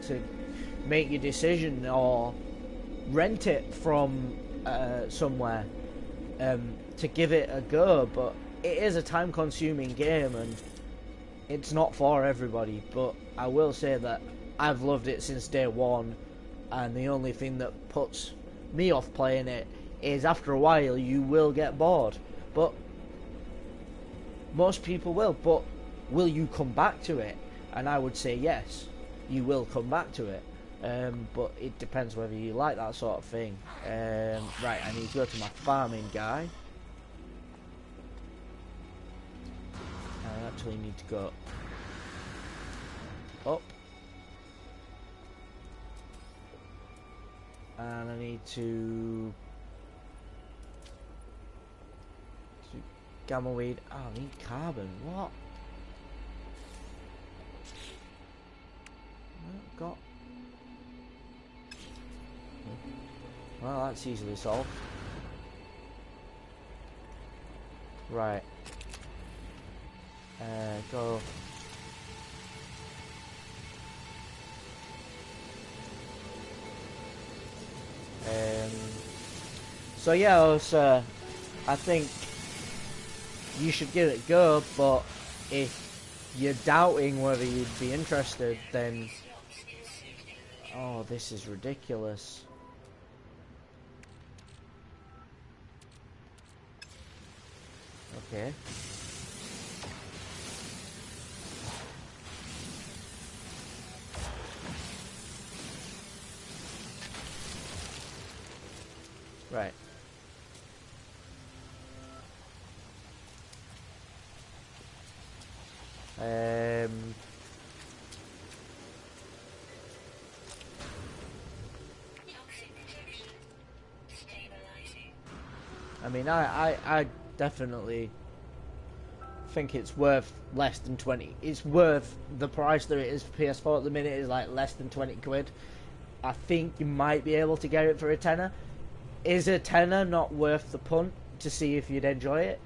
make your decision, or rent it from somewhere to give it a go. But it is a time-consuming game, and it's not for everybody. But I will say that I've loved it since day one, and the only thing that puts me off playing it is after a while you will get bored. But most people will. But will you come back to it? And I would say yes, you will come back to it. But it depends whether you like that sort of thing. Right, I need to go to my farming guy. I actually need to go up. And I need to gamma weed. Oh, I need carbon. What? Got. Well, that's easily solved. Right. Go. So yeah, I think you should give it a go, but if you're doubting whether you'd be interested, then... Oh, this is ridiculous. Okay. Right. I mean, I definitely think it's worth less than 20. It's worth the price that it is for PS4 at the minute, is like less than 20 quid. I think you might be able to get it for a tenner. Is a tenner not worth the punt to see if you'd enjoy it?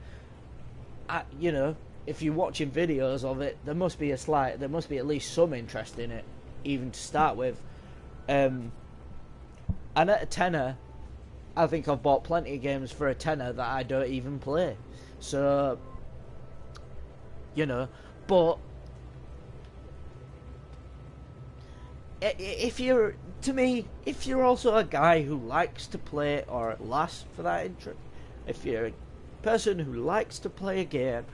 You know, if you're watching videos of it, there must be at least some interest in it, even to start with. And at a tenner, I think I've bought plenty of games for a tenner that I don't even play. So, you know, but if you're also a guy who likes to play, or at last for that interest, if you're a person who likes to play a game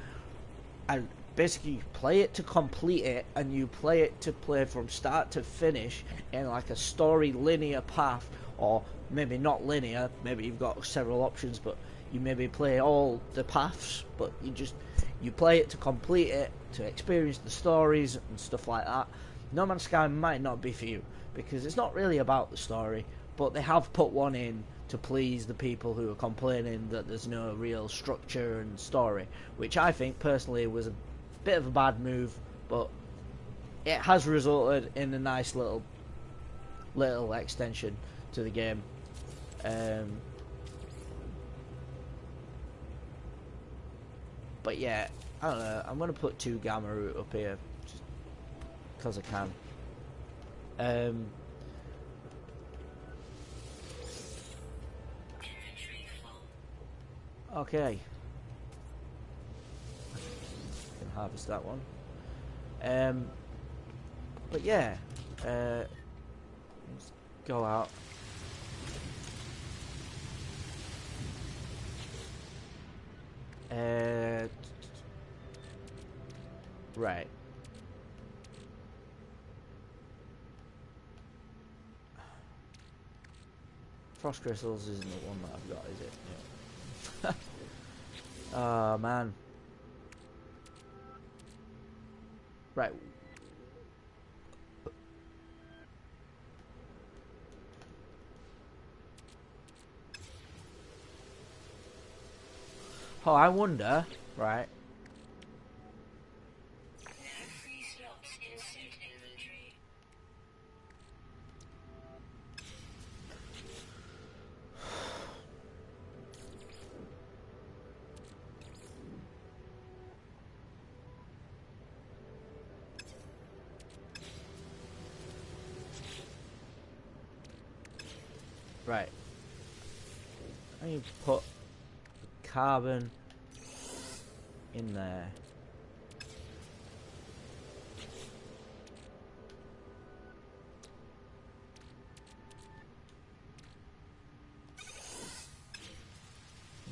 and basically you play it to complete it, and you play it to play from start to finish in like a story linear path, or maybe not linear, maybe you've got several options, but you maybe play all the paths, but you play it to complete it, to experience the stories and stuff like that. No Man's Sky might not be for you, because it's not really about the story, but they have put one in to please the people who are complaining that there's no real structure and story, which I think personally was a bit of a bad move, but it has resulted in a nice little extension to the game. But yeah, I don't know, I'm going to put 2 Gamma Root up here, just because I can. Okay. Can harvest that one. But yeah, let's go out. Right. Frost crystals isn't the one that I've got, is it? Yeah. Oh man. Right. Oh, I wonder. Right. Right. I need to put carbon in there.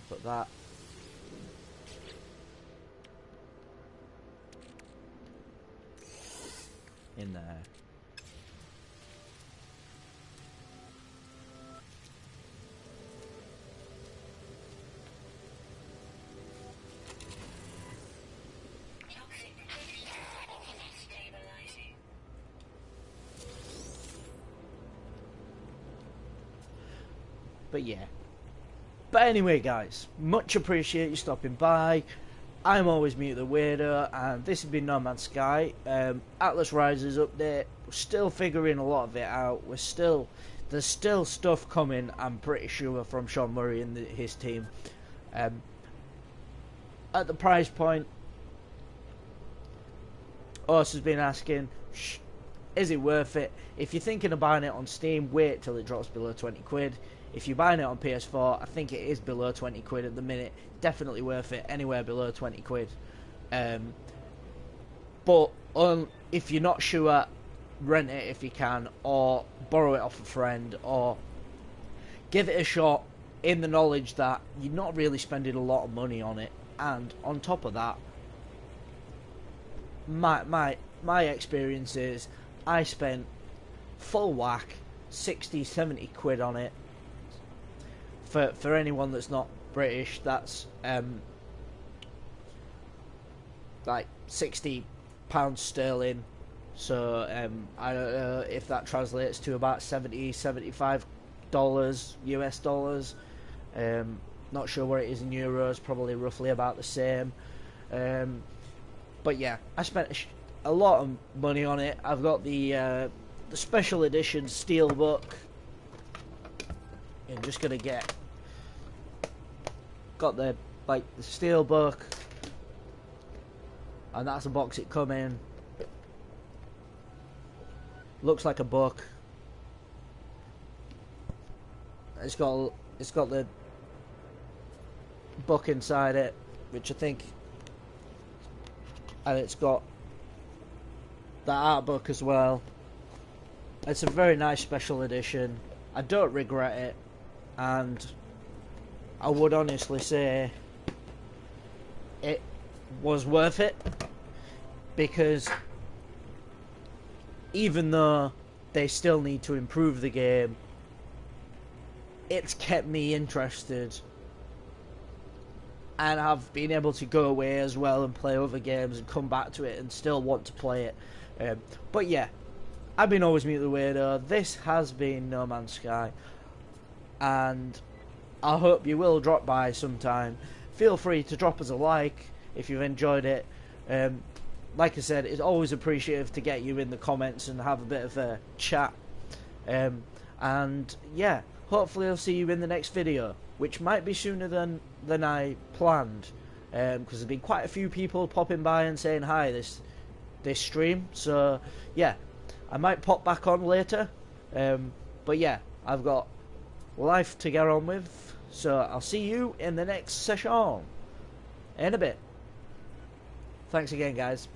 Put that. In there. But yeah. But anyway, guys, much appreciate you stopping by. I'm always Mute the Weirdo, and this has been No Man's Sky. Atlas Rises update. We're still figuring a lot of it out. There's still stuff coming, I'm pretty sure, from Sean Murray and his team. At the price point, Us has been asking, is it worth it? If you're thinking of buying it on Steam, wait till it drops below 20 quid. If you're buying it on PS4, I think it is below 20 quid at the minute. Definitely worth it, anywhere below 20 quid. But if you're not sure, rent it if you can, or borrow it off a friend, or give it a shot in the knowledge that you're not really spending a lot of money on it. And on top of that, my experience is I spent full whack 60-70 quid on it. For anyone that's not British, that's like £60 sterling. So I don't know if that translates to about $75 US dollars. Not sure what it is in euros. Probably roughly about the same. But yeah, I spent a lot of money on it. I've got the special edition steelbook. I'm just gonna got the steelbook, and that's the box it come in. Looks like a book. It's got the book inside it, which I think, and it's got the art book as well. It's a very nice special edition. I don't regret it, and I would honestly say it was worth it, because even though they still need to improve the game, it's kept me interested, and I've been able to go away as well and play other games and come back to it and still want to play it. But yeah, I've been Always Mute the Weirdo. This has been No Man's Sky, and I hope you will drop by sometime. Feel free to drop us a like if you've enjoyed it. Like I said, it's always appreciative to get you in the comments and have a bit of a chat. And yeah, hopefully I'll see you in the next video, which might be sooner than I planned, because there's been quite a few people popping by and saying hi this stream. So yeah, I might pop back on later. But yeah, I've got life to get on with, so I'll see you in the next session in a bit. Thanks again, guys.